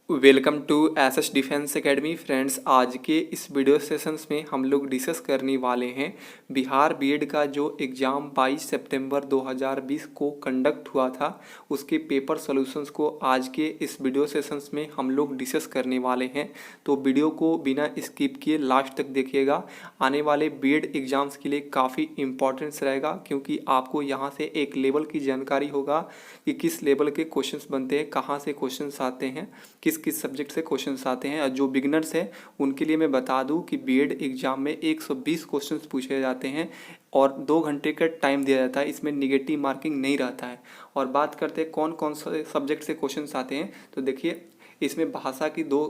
Welcome to SS defence academy friends. आज के इस वीडियो सेशंस में हम लोग डिस्कस करने वाले हैं बिहार बीएड का जो एग्ज़ाम 22 सितंबर 2020 को कंडक्ट हुआ था, उसके पेपर सॉल्यूशंस को आज के इस वीडियो सेशंस में हम लोग डिस्कस करने वाले हैं। तो वीडियो को बिना स्किप किए लास्ट तक देखिएगा। आने वाले बीएड एग्ज़ाम्स के लिए काफ़ी इंपॉर्टेंस रहेगा, क्योंकि आपको यहाँ से एक लेवल की जानकारी होगा कि किस लेवल के क्वेश्चंस बनते हैं, कहाँ से क्वेश्चंस आते हैं, किस किस सब्जेक्ट से क्वेश्चंस आते हैं। और जो बिगनर्स हैं उनके लिए मैं बता दूं कि बीएड एग्जाम में 120 क्वेश्चंस पूछे जाते हैं और 2 घंटे का टाइम दिया जाता है। इसमें निगेटिव मार्किंग नहीं रहता है। और बात करते हैं कौन कौन से सब्जेक्ट से क्वेश्चंस आते हैं, तो देखिए इसमें भाषा की 2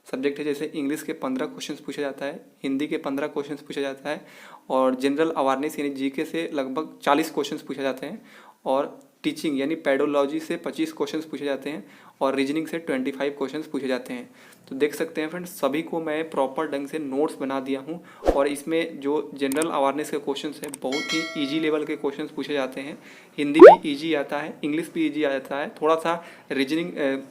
सब्जेक्ट है। जैसे इंग्लिश के 15 क्वेश्चंस पूछा जाता है, हिंदी के 15 क्वेश्चंस पूछा जाता है, और जनरल अवेयरनेस यानी जीके से लगभग 40 क्वेश्चंस पूछे जाते हैं, और टीचिंग यानी पेडोलॉजी से 25 क्वेश्चंस पूछे जाते हैं, और रीजनिंग से 25 क्वेश्चंस पूछे जाते हैं। तो देख सकते हैं फ्रेंड्स, सभी को मैं प्रॉपर ढंग से नोट्स बना दिया हूं। और इसमें जो जनरल अवेयरनेस के क्वेश्चंस हैं, बहुत ही ईजी लेवल के क्वेश्चंस पूछे जाते हैं। हिंदी भी ईजी आता है, इंग्लिश भी ईजी आता है, थोड़ा सा रीजनिंग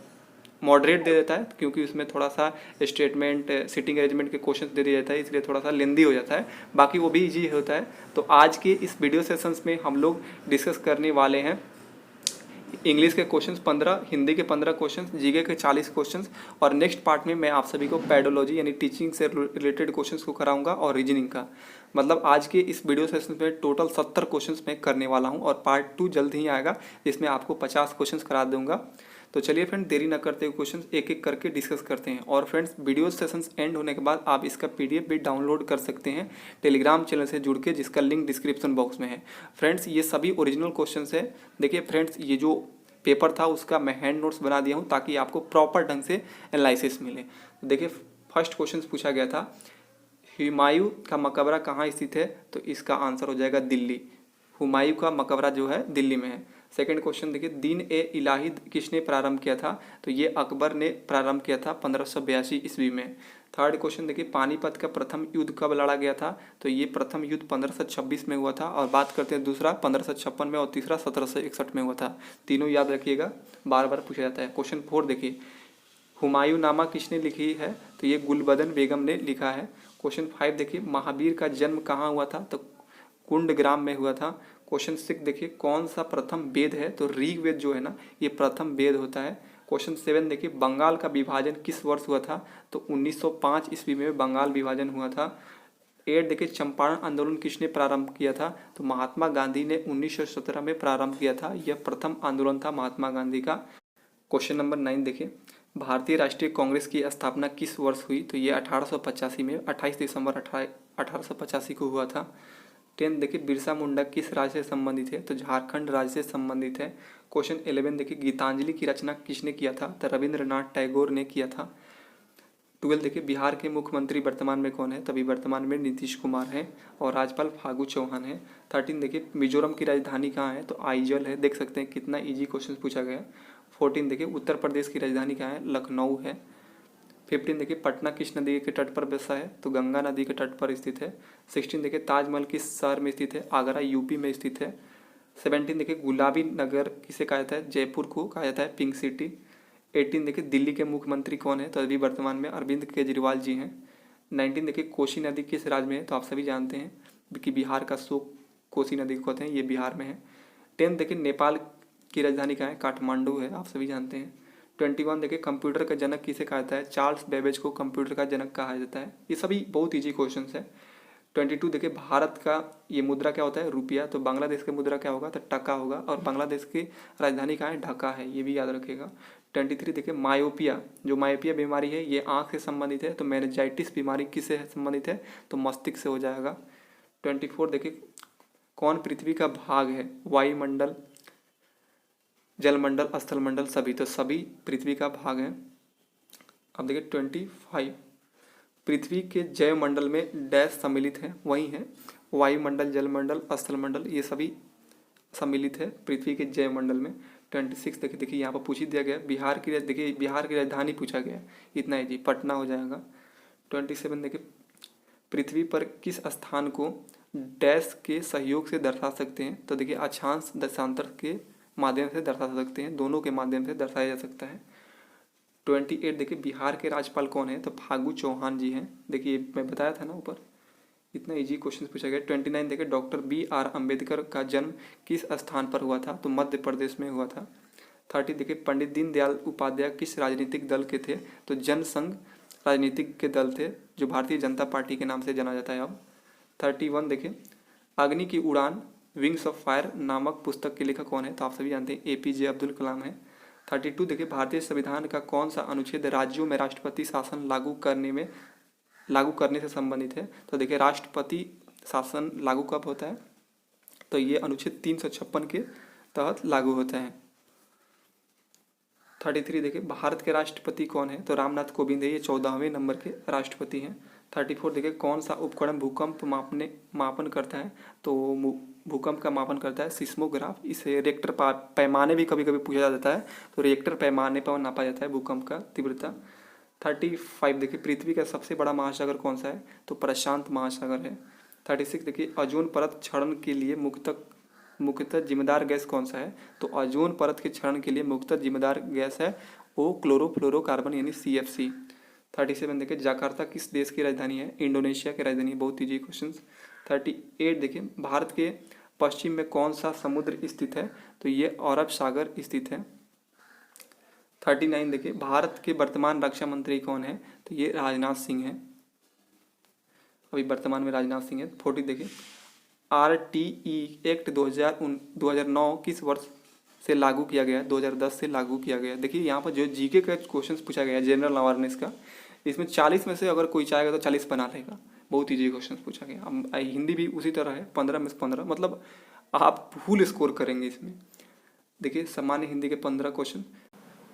मॉडरेट दे देता है, क्योंकि उसमें थोड़ा सा स्टेटमेंट सिटिंग अरेंजमेंट के क्वेश्चन दे दिया जाता है, इसलिए थोड़ा सा लेंदी हो जाता है। बाकी वो भी इजी होता है। तो आज के इस वीडियो सेशंस में हम लोग डिस्कस करने वाले हैं इंग्लिश के क्वेश्चंस 15, हिंदी के 15 क्वेश्चंस, जीके के 40 क्वेश्चंस, और नेक्स्ट पार्ट में मैं आप सभी को पेडोलॉजी यानी टीचिंग से रिलेटेड क्वेश्चंस को कराऊंगा, और रीजनिंग का। मतलब आज के इस वीडियो सेशन में टोटल 70 क्वेश्चंस मैं करने वाला हूं, और पार्ट 2 जल्द ही आएगा जिसमें आपको 50 क्वेश्चंस करा दूंगा। तो चलिए फ्रेंड, देरी ना करते हुए क्वेश्चन एक एक करके डिस्कस करते हैं। और फ्रेंड्स, वीडियो सेशंस एंड होने के बाद आप इसका पीडीएफ भी डाउनलोड कर सकते हैं टेलीग्राम चैनल से जुड़ के, जिसका लिंक डिस्क्रिप्शन बॉक्स में है। फ्रेंड्स, ये सभी ओरिजिनल क्वेश्चंस है। देखिए फ्रेंड्स, ये जो पेपर था उसका मैं हैंड नोट्स बना दिया हूँ, ताकि आपको प्रॉपर ढंग से एनालिसिस मिले। तो देखिए फर्स्ट क्वेश्चन पूछा गया था, हुमायूं का मकबरा कहाँ स्थित है, तो इसका आंसर हो जाएगा दिल्ली। हुमायूं का मकबरा जो है दिल्ली में है। सेकंड क्वेश्चन देखिए, दीन ए इलाही किसने प्रारंभ किया था, तो ये अकबर ने प्रारंभ किया था 1582 ईस्वी में। थर्ड क्वेश्चन देखिए, पानीपत का प्रथम युद्ध कब लड़ा गया था, तो ये प्रथम युद्ध 1526 में हुआ था। और बात करते हैं दूसरा 1556 में, और तीसरा 1761 में हुआ था। तीनों याद रखिएगा, बार बार पूछा जाता है। क्वेश्चन 4 देखिए, हुमायूं नामा किसने लिखी है, तो ये गुलबदन बेगम ने लिखा है। क्वेश्चन 5 देखिए, महावीर का जन्म कहाँ हुआ था, तो कुंडग्राम में हुआ था। क्वेश्चन 6 देखिए, कौन सा प्रथम वेद है, तो ऋग्वेद जो है ना, ये प्रथम वेद होता है। क्वेश्चन 7 देखिए, बंगाल का विभाजन किस वर्ष हुआ था, तो 1905 ईस्वी में बंगाल विभाजन हुआ था। 8 देखिए, चंपारण आंदोलन किसने प्रारंभ किया था, तो महात्मा गांधी ने 1917 में प्रारंभ किया था। यह प्रथम आंदोलन था महात्मा गांधी का। क्वेश्चन नंबर 9 देखिए, भारतीय राष्ट्रीय कांग्रेस की स्थापना किस वर्ष हुई, तो ये 1885 में 28 दिसंबर 1885 को हुआ था। 10 देखिए, बिरसा मुंडा किस राज्य से संबंधित है, तो झारखंड राज्य से संबंधित है। क्वेश्चन 11 देखिए, गीतांजलि की रचना किसने किया था, तो रविंद्रनाथ टैगोर ने किया था। 12 देखिए, बिहार के मुख्यमंत्री वर्तमान में कौन है, तभी वर्तमान में नीतीश कुमार है, और राज्यपाल फागू चौहान है। 13 देखिए, मिजोरम की राजधानी कहाँ है, तो आइजल है। देख सकते हैं कितना इजी क्वेश्चन पूछा गया। 14 देखिए, उत्तर प्रदेश की राजधानी कहाँ है, लखनऊ है। 15 देखिए, पटना किस नदी के तट पर बसा है, तो गंगा नदी के तट पर स्थित है। 16 देखिए, ताजमहल किस शहर में स्थित है, आगरा यूपी में स्थित है। 17 देखिए, गुलाबी नगर किसे कहा जाता है, जयपुर को कहा जाता है पिंक सिटी। 18 देखिए, दिल्ली के मुख्यमंत्री कौन है, तो अभी वर्तमान में अरविंद केजरीवाल जी हैं। 19 देखिए, कोसी नदी किस राज्य में है, तो आप सभी जानते हैं कि बिहार का शोक कोसी नदी को कहते हैं, ये बिहार में है। 10 देखिए, नेपाल की राजधानी कहाँ है, काठमांडू है, आप सभी जानते हैं। 21 देखिए, कंप्यूटर का जनक किसे कहा जाता है, चार्ल्स बेबेज को कंप्यूटर का जनक कहा जाता है। ये सभी बहुत इजी क्वेश्चन है। 22 देखिए, भारत का ये मुद्रा क्या होता है, रुपया, तो बांग्लादेश का मुद्रा क्या होगा, तो टका होगा, और बांग्लादेश की राजधानी कहाँ है, ढाका है, ये भी याद रखिएगा। 23 देखिए, मायोपिया, जो मायोपिया बीमारी है ये आँख से संबंधित है, तो मेनिंजाइटिस बीमारी किससे संबंधित है, तो मस्तिष्क से हो जाएगा। 24 देखिए, कौन पृथ्वी का भाग है, वायुमंडल, जलमंडल, स्थलमंडल, सभी, तो सभी पृथ्वी का भाग है। अब देखिए 25, पृथ्वी के जैवमंडल में डैश सम्मिलित है, वही है वायुमंडल, जलमंडल, स्थलमंडल, ये सभी सम्मिलित है पृथ्वी के जैवमंडल में। 26 देखिए यहाँ पर पूछ ही दिया गया, बिहार की, देखिए बिहार की राजधानी पूछा गया, इतना ही जी, पटना हो जाएगा। 27 देखिए, पृथ्वी पर किस स्थान को डैश के सहयोग से दर्शा सकते हैं, तो देखिए अक्षांश दशांतर के माध्यम से दर्शा सकते हैं, दोनों के माध्यम से दर्शाया जा सकता है। 28 देखिए बिहार के राज्यपाल कौन है? तो फागू चौहान जी हैं। देखिए मैं बताया था ना ऊपर, इतना इजी क्वेश्चन पूछा गया। 29 देखिए डॉक्टर BR अम्बेडकर का जन्म किस स्थान पर हुआ था? तो मध्य प्रदेश में हुआ था। 30 देखिए पंडित दीनदयाल उपाध्याय किस राजनीतिक दल के थे? तो जनसंघ राजनीतिक के दल थे, जो भारतीय जनता पार्टी के नाम से जाना जाता है अब। 31 देखिए अग्नि की उड़ान विंग्स ऑफ फायर नामक पुस्तक के लेखक कौन है? तो आप सभी जानते हैं APJ अब्दुल कलाम है। 32 देखिए भारतीय संविधान का कौन सा अनुच्छेद राज्यों में राष्ट्रपति शासन लागू करने से संबंधित है? तो देखिए राष्ट्रपति शासन लागू कब होता है? तो ये अनुच्छेद 356 के तहत लागू होता है। 33 देखिए भारत के राष्ट्रपति कौन है? तो रामनाथ कोविंद है, ये 14वें नंबर के राष्ट्रपति हैं। 34 देखिए कौन सा उपकरण भूकंप मापन करता है? तो भूकंप का मापन करता है सिस्मोग्राफ। इसे रिएक्टर पैमाने भी कभी कभी पूछा जाता है, तो रिएक्टर पैमाने पर नापा जाता है भूकंप का तीव्रता। 35 देखिए पृथ्वी का सबसे बड़ा महासागर कौन सा है? तो प्रशांत महासागर है। 36 देखिए ओजोन परत क्षरण के लिए मुख्यतः जिम्मेदार गैस कौन सा है? तो ओजोन परत के क्षरण के लिए मुख्यतः जिम्मेदार गैस है वो क्लोरोफ्लोरोकार्बन यानी CFC। 37 देखिए जकार्ता किस देश की राजधानी है? इंडोनेशिया की राजधानी है। बहुत ईजी क्वेश्चन। 38 देखिए भारत के पश्चिम में कौन सा समुद्र स्थित है? तो ये अरब सागर स्थित है। 39 देखिए भारत के वर्तमान रक्षा मंत्री कौन है? तो ये राजनाथ सिंह है, अभी वर्तमान में राजनाथ सिंह है। 40 देखिए RTE एक्ट 2009 किस वर्ष से लागू किया गया? 2010 से लागू किया गया। देखिए यहाँ पर जो GK का क्वेश्चन पूछा गया है जनरल अवेयरनेस का, इसमें 40 में से अगर कोई चाहेगा तो 40 बना लेगा। बहुत ईजी क्वेश्चन पूछा गया। अब हिंदी भी उसी तरह है, 15 में से 15, मतलब आप फुल स्कोर करेंगे इसमें। देखिए सामान्य हिंदी के 15 क्वेश्चन।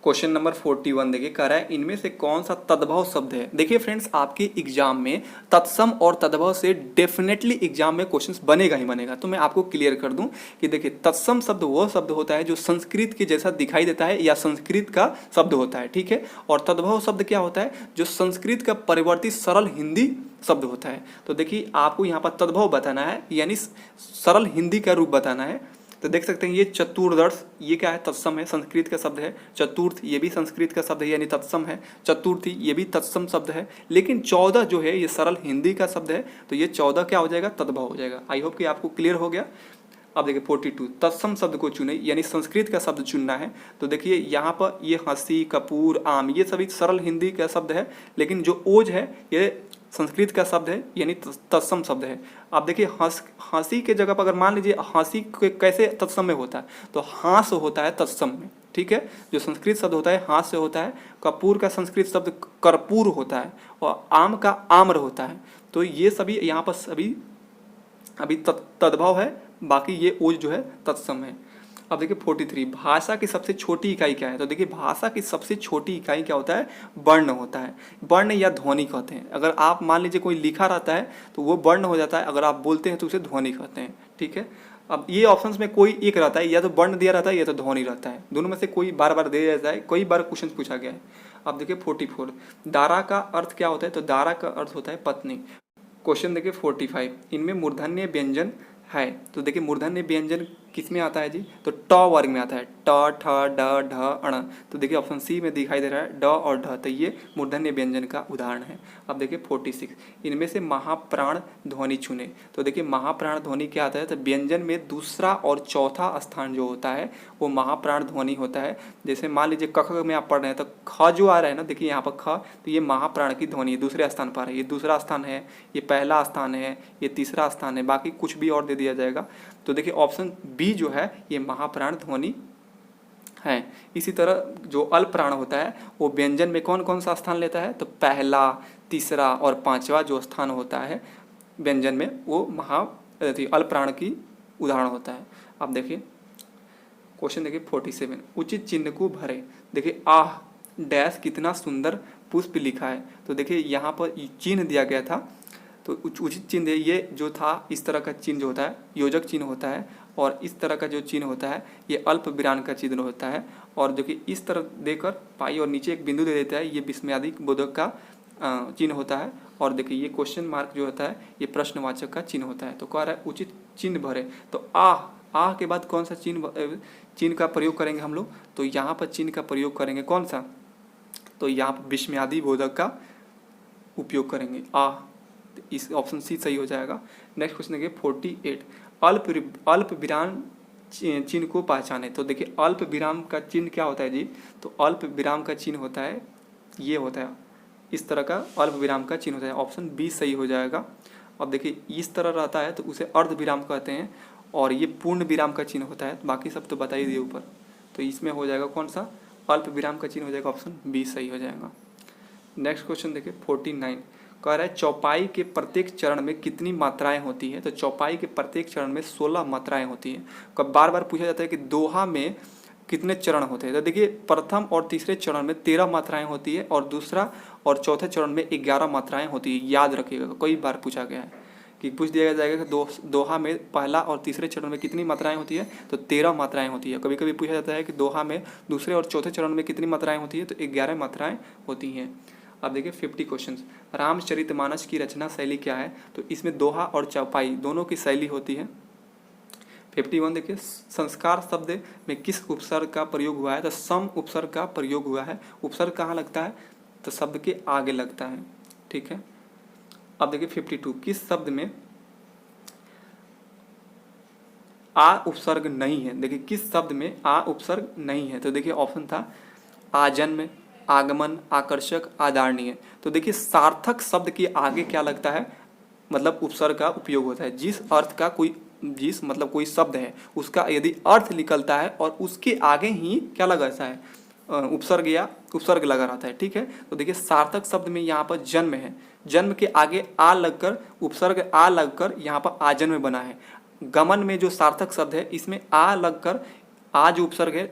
क्वेश्चन नंबर 41 देखिए कह रहा है इनमें से कौन सा तद्भव शब्द है? देखिए फ्रेंड्स आपके एग्जाम में तत्सम और तद्भव से डेफिनेटली एग्जाम में क्वेश्चंस बनेगा ही बनेगा। तो मैं आपको क्लियर कर दूं कि देखिए तत्सम शब्द वह शब्द होता है जो संस्कृत के जैसा दिखाई देता है या संस्कृत का शब्द होता है, ठीक है। और तद्भव शब्द क्या होता है? जो संस्कृत का परिवर्तित सरल हिंदी शब्द होता है। तो देखिए आपको यहाँ पर तद्भव बताना है, यानी सरल हिंदी का रूप बताना है। तो देख सकते हैं ये चतुर्दश, ये क्या है? तत्सम है, संस्कृत का शब्द है। चतुर्थ ये भी संस्कृत का शब्द है यानी तत्सम है। चतुर्थी ये भी तत्सम शब्द है। लेकिन 14 जो है ये सरल हिंदी का शब्द है, तो ये 14 क्या हो जाएगा? तद्भव हो जाएगा। आई होप कि आपको क्लियर हो गया। अब देखिए 42 तत्सम शब्द को चुने, यानी संस्कृत का शब्द चुनना है। तो देखिए यहाँ पर ये हंसी, कपूर, आम ये सभी सरल हिंदी का शब्द है, लेकिन जो ओज है ये संस्कृत का शब्द है यानी तत्सम शब्द है। आप देखिए हंसी के जगह पर अगर मान लीजिए हंसी कैसे तत्सम में होता है? तो हास होता है तत्सम में, ठीक है। जो संस्कृत शब्द होता है हास्य होता है। कपूर का संस्कृत शब्द कर्पूर होता है और आम का आम्र होता है। तो ये सभी यहाँ पर सभी अभी तद्भव है, बाकी ये ओज जो है तत्सम है। अब देखिए 43 भाषा की सबसे छोटी इकाई क्या है? तो देखिए भाषा की सबसे छोटी इकाई क्या होता है? वर्ण होता है। वर्ण या ध्वनि कहते हैं। अगर आप मान लीजिए कोई लिखा रहता है तो वो वर्ण हो जाता है, अगर आप बोलते हैं तो उसे ध्वनि कहते हैं, ठीक है। अब ये ऑप्शंस में कोई एक रहता है, या तो वर्ण दिया रहता है या तो ध्वनि रहता है, दोनों में से कोई बार बार दिया जाता है, कई बार क्वेश्चन पूछा गया है। अब देखिए 44 दारा का अर्थ क्या होता है? तो दारा का अर्थ होता है पत्नी। क्वेश्चन देखिए 45 इनमें मूर्धन्य व्यंजन है। तो देखिए मूर्धन्य व्यंजन किस में आता है जी? तो ट वर्ग में आता है। ट, ठ, ड, ढ, अण। तो देखिए ऑप्शन सी में दिखाई दे रहा है ड और ढ, तो ये मूर्धन्य व्यंजन का उदाहरण है। अब देखिए 46 इनमें से महाप्राण ध्वनि चुने। तो देखिए महाप्राण ध्वनि क्या आता है? तो व्यंजन में दूसरा और चौथा स्थान जो होता है वो महाप्राण ध्वनि होता है। जैसे मान लीजिए क में आप पढ़ रहे हैं तो ख जो आ रहा है ना, देखिए यहाँ पर ख, तो ये महाप्राण की ध्वनि दूसरे स्थान पर है। ये दूसरा स्थान है, ये पहला स्थान है, ये तीसरा स्थान है, बाकी कुछ भी और दे दिया जाएगा। तो देखिए ऑप्शन बी जो है ये महाप्राण ध्वनि है। इसी तरह जो अल्प प्राण होता है वो व्यंजन में कौन कौन सा स्थान लेता है? तो पहला, तीसरा और पांचवा जो स्थान होता है व्यंजन में वो अल्प प्राण की उदाहरण होता है। अब देखिए क्वेश्चन देखिए 47 उचित चिन्ह को भरे। देखिए आह डैश कितना सुंदर पुष्प लिखा है। तो देखिए यहाँ पर चिन्ह दिया गया था, तो उचित चिन्ह ये जो था इस तरह का चिन्ह जो होता है योजक चिन्ह होता है, और इस तरह का जो चिन्ह होता है ये अल्प विराम का चिन्ह होता है, और जो कि इस तरह देकर पाई और नीचे एक बिंदु दे देता है ये विस्मयादि बोधक का चिन्ह होता है। और देखिए ये क्वेश्चन मार्क जो होता है ये प्रश्नवाचक का चिन्ह होता है। तो कह रहा है उचित चिन्ह भरे। तो आह के बाद कौन सा चिन्ह का प्रयोग करेंगे हम लोग? तो यहाँ पर चिन्ह का प्रयोग करेंगे कौन सा? तो यहाँ पर विस्मयादि बोधक का उपयोग करेंगे तो इस ऑप्शन सी सही हो जाएगा। नेक्स्ट क्वेश्चन देखिए 48, अल्प विराम चिन्ह को पहचाने। तो देखिए अल्प विराम का चिन्ह क्या होता है जी, तो अल्प विराम का चिन्ह होता है, ये होता है इस तरह का अल्प विराम का चिन्ह होता है, ऑप्शन बी सही हो जाएगा। अब देखिए इस तरह रहता है तो उसे अर्ध विराम कहते हैं, और ये पूर्ण विराम का चिन्ह होता है, बाकी सब तो बता ही दिए ऊपर। तो इसमें हो जाएगा कौन सा, अल्प विराम का चिन्ह हो जाएगा, ऑप्शन बी सही हो जाएगा। नेक्स्ट क्वेश्चन देखिए 49, कह रहा है चौपाई के प्रत्येक चरण में कितनी मात्राएं होती है। तो चौपाई के प्रत्येक चरण में 16 मात्राएं होती हैं। कब बार बार पूछा जाता है कि दोहा में कितने चरण होते हैं। तो देखिए प्रथम और तीसरे चरण में 13 मात्राएं होती है, और दूसरा और चौथे चरण में 11 मात्राएं होती है। याद रखिएगा, कई बार पूछा गया है कि पूछ दिया जाएगा कि दोहा में पहला और तीसरे चरण में कितनी मात्राएं होती है, तो 13 मात्राएं होती है। कभी कभी पूछा जाता है कि दोहा में दूसरे और चौथे चरण में कितनी मात्राएं होती है, तो 11 मात्राएं होती हैं। अब देखिए 50 क्वेश्चन, रामचरितमानस की रचना शैली क्या है। तो इसमें दोहा और चौपाई दोनों की शैली होती है। 51 देखिए संस्कार शब्द में किस उपसर्ग का प्रयोग हुआ है। तो सम उपसर्ग का प्रयोग हुआ है। उपसर्ग कहाँ लगता है, तो शब्द के आगे लगता है, ठीक है। अब देखिए 52, किस शब्द में आ उपसर्ग नहीं है। देखिए किस शब्द में आ उपसर्ग नहीं है। तो देखिए ऑप्शन था आजन्म, आगमन, आकर्षक, आदरणीय। तो देखिए सार्थक शब्द के आगे क्या लगता है, मतलब उपसर्ग का उपयोग होता है। जिस अर्थ का कोई शब्द है उसका यदि अर्थ निकलता है और उसके आगे ही क्या लगा रहता है, उपसर्ग या उपसर्ग लगा रहता है, ठीक है। तो देखिए सार्थक शब्द में यहाँ पर जन्म है, जन्म के आगे आ लगकर उपसर्ग आ लगकर यहाँ पर आजन्म बना है। गमन में जो सार्थक शब्द है इसमें आ लगकर आ जो उपसर्ग है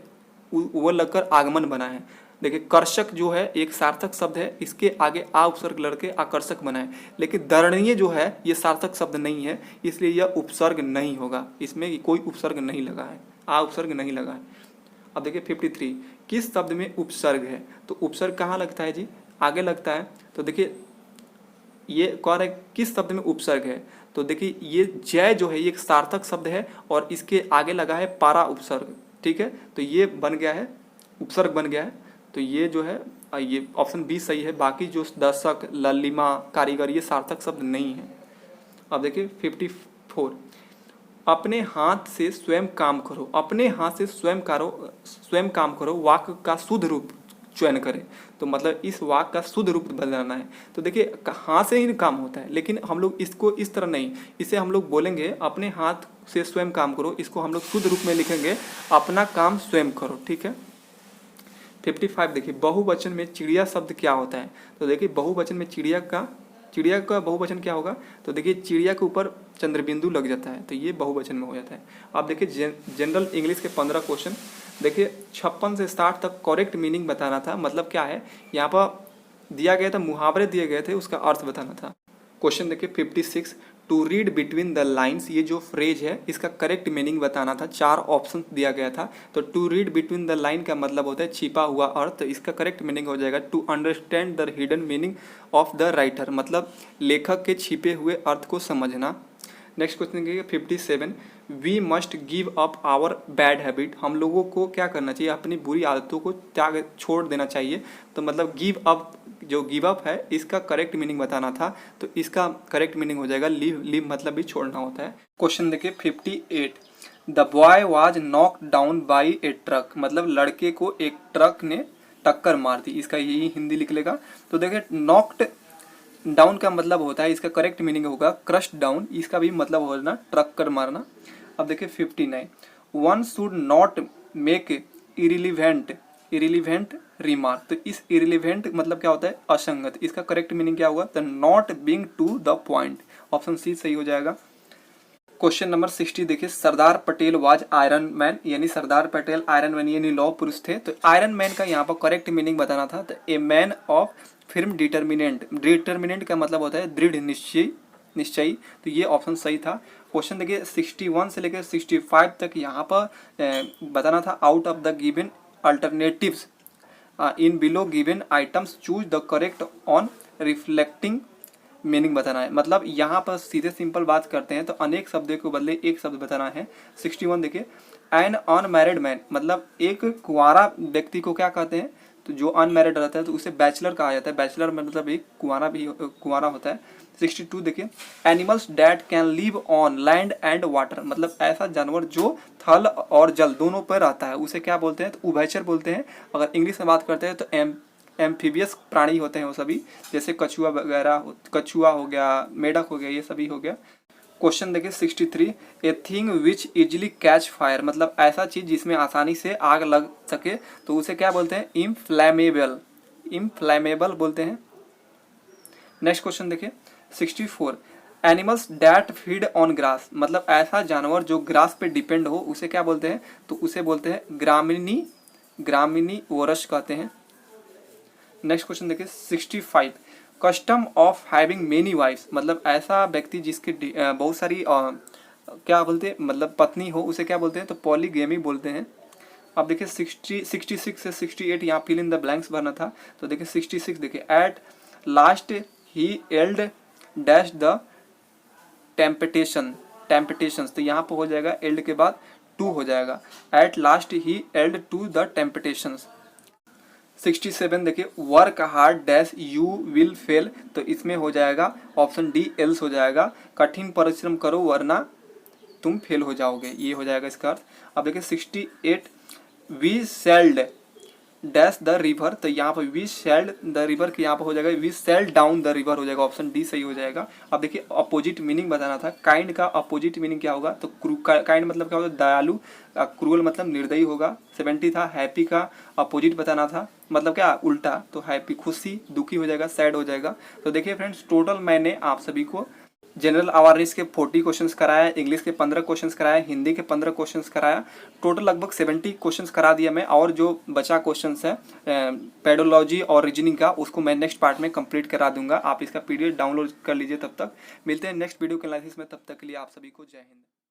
वो लगकर आगमन बना है। देखिए कर्षक जो है एक सार्थक शब्द है, इसके आगे आ उपसर्ग लड़के आकर्षक बना है। लेकिन दरणीय जो है ये सार्थक शब्द नहीं है, इसलिए यह उपसर्ग नहीं होगा, इसमें कोई उपसर्ग नहीं लगा है, आ उपसर्ग नहीं लगा है। अब देखिए 53, किस शब्द में उपसर्ग है। तो उपसर्ग कहाँ लगता है जी, आगे लगता है। तो देखिए ये कह रहा है किस शब्द में उपसर्ग है। तो देखिए ये जय जो है ये एक सार्थक शब्द है और इसके आगे लगा है पारा उपसर्ग, ठीक है। तो ये बन गया है उपसर्ग बन गया है। तो ये जो है ये ऑप्शन बी सही है। बाकी जो दर्शक, ललिमा, कारीगर ये सार्थक शब्द नहीं है। अब देखिए 54, अपने हाथ से स्वयं काम करो। अपने हाथ से स्वयं काम करो वाक्य का शुद्ध रूप चयन करें। तो मतलब इस वाक्य का शुद्ध रूप बनाना है। तो देखिए हाथ से ही काम होता है, लेकिन हम लोग इसको इस तरह नहीं, इसे हम लोग बोलेंगे अपने हाथ से स्वयं काम करो, इसको हम लोग शुद्ध रूप में लिखेंगे अपना काम स्वयं करो, ठीक है। 55 देखिए बहुवचन में चिड़िया शब्द क्या होता है। तो देखिए बहुवचन में चिड़िया का बहुवचन क्या होगा। तो देखिए चिड़िया के ऊपर चंद्रबिंदु लग जाता है, तो ये बहुवचन में हो जाता है। अब देखिए जनरल इंग्लिश के 15 क्वेश्चन, देखिए 56 से 60 तक करेक्ट मीनिंग बताना था। मतलब क्या है, यहाँ पर दिया गया था, मुहावरे दिए गए थे, उसका अर्थ बताना था। क्वेश्चन देखिए 56, to read between the lines, ये जो फ्रेज है इसका करेक्ट मीनिंग बताना था। 4 ऑप्शन दिया गया था। तो to read between the line का मतलब होता है छिपा हुआ अर्थ। इसका करेक्ट मीनिंग हो जाएगा to understand the hidden meaning of the writer, मतलब लेखक के छिपे हुए अर्थ को समझना। नेक्स्ट क्वेश्चन देखिए 57, we must give up our bad habit, हम लोगों को क्या करना चाहिए, अपनी बुरी आदतों को त्याग छोड़ देना चाहिए। तो मतलब गिव अप, जो गिव अप है इसका करेक्ट मीनिंग बताना था। तो इसका करेक्ट मीनिंग हो जाएगा लीव, लीव मतलब भी छोड़ना होता है। क्वेश्चन देखिए 58, the boy was knocked down by A truck, मतलब लड़के को एक ट्रक ने टक्कर मार दी, इसका यही हिंदी लिख लेगा। तो देखिए नॉक्ड डाउन का मतलब होता है, इसका करेक्ट मीनिंग होगा क्रश्ड डाउन, इसका भी मतलब होना ट्रक कर मारना। अब देखिए 59, one should not make irrelevant remark, तो इस इरिलीवेंट मतलब क्या होता है, असंगत, इसका करेक्ट मीनिंग क्या होगा, the not being to the point, option C सही हो जाएगा। क्वेश्चन नंबर 60 देखिए, Sardar Patel was iron man, यानी सरदार पटेल आयरन मैन यानी लौह पुरुष थे। तो आयरन मैन का यहाँ पर करेक्ट मीनिंग बताना था। तो ए मैन ऑफ फिर्म डिटर्मिनेंट का मतलब होता है दृढ़ निश्चयी, तो ये ऑप्शन सही था। क्वेश्चन देखिए 61 से लेकर 65 तक यहाँ पर बताना था, out of the given alternatives in below given items choose the correct on reflecting meaning बताना है। मतलब यहाँ पर सीधे सिंपल बात करते हैं तो अनेक शब्दों के बदले एक शब्द बताना है। 61 देखिए, एन अनमैरिड मैन, मतलब एक कुंवारा व्यक्ति को क्या कहते हैं, तो जो अनमैरिड रहता है तो उसे बैचलर कहा जाता है। बैचलर में मतलब एक कुंवारा होता है। 62 देखिए, animals that can live on land and water, मतलब ऐसा जानवर जो थल और जल दोनों पर रहता है उसे क्या बोलते हैं, तो उभयचर बोलते हैं। अगर इंग्लिश में बात करते हैं तो एम्फीबियस प्राणी होते हैं वो सभी, जैसे कछुआ वगैरह, कछुआ हो गया, मेढक हो गया, ये सभी हो गया। क्वेश्चन देखिए 63, a thing which easily catch fire, मतलब ऐसा चीज जिसमें आसानी से आग लग सके तो उसे क्या बोलते हैं, इनफ्लैमेबल, इनफ्लैमेबल बोलते हैं। नेक्स्ट क्वेश्चन देखिए 64, animals that feed on grass, मतलब ऐसा जानवर जो ग्रास पे डिपेंड हो उसे क्या बोलते हैं, तो उसे बोलते हैं ग्रामिनी, ग्रामिनी वोरस कहते हैं। नेक्स्ट क्वेश्चन देखिए 65, custom of having many wives, मतलब ऐसा व्यक्ति जिसके बहुत सारी क्या बोलते हैं, मतलब पत्नी हो उसे क्या बोलते हैं, तो पॉलीगेमी बोलते हैं। अब देखिए 66 से 68 यहाँ फिल इन द ब्लैंक्स भरना था। तो देखिए 66 देखिए, at last he yield dash the temptation, temptations, तो यहाँ पर हो जाएगा एल्ड के बाद टू हो जाएगा, at last he yield to the temptations. 67 देखिए, work hard dash you will fail, तो इसमें हो जाएगा ऑप्शन डी एल्स हो जाएगा, कठिन परिश्रम करो वरना तुम फेल हो जाओगे, ये हो जाएगा इसका अर्थ। अब देखिए 68, we sailed dash the river, तो यहाँ पर वी सेल्ड द रिवर की यहाँ पर हो जाएगा we sailed down the river हो जाएगा, ऑप्शन डी सही हो जाएगा। अब देखिए अपोजिट मीनिंग बताना था, काइंड का अपोजिट मीनिंग क्या होगा, तो काइंड मतलब क्या होगा, दयालु, क्रूअल मतलब निर्दयी होगा। 70 था, हैप्पी का अपोजिट बताना था, मतलब क्या उल्टा, तो हैप्पी खुशी, दुखी हो जाएगा, सैड हो जाएगा। तो देखिए फ्रेंड्स, टोटल मैंने आप सभी को जनरल अवेयरनेस के 40 क्वेश्चंस कराया, इंग्लिश के 15 क्वेश्चंस कराया, हिंदी के 15 क्वेश्चंस कराया, टोटल लगभग 70 क्वेश्चंस करा दिया मैं। और जो बचा क्वेश्चंस है पेडोलॉजी और रीजनिंग का, उसको मैं नेक्स्ट पार्ट में कंप्लीट करा दूंगा। आप इसका PDF डाउनलोड कर लीजिए। तब तक मिलते हैं नेक्स्ट वीडियो के एनालिसिस में, तब तक के लिए आप सभी को जय हिंद।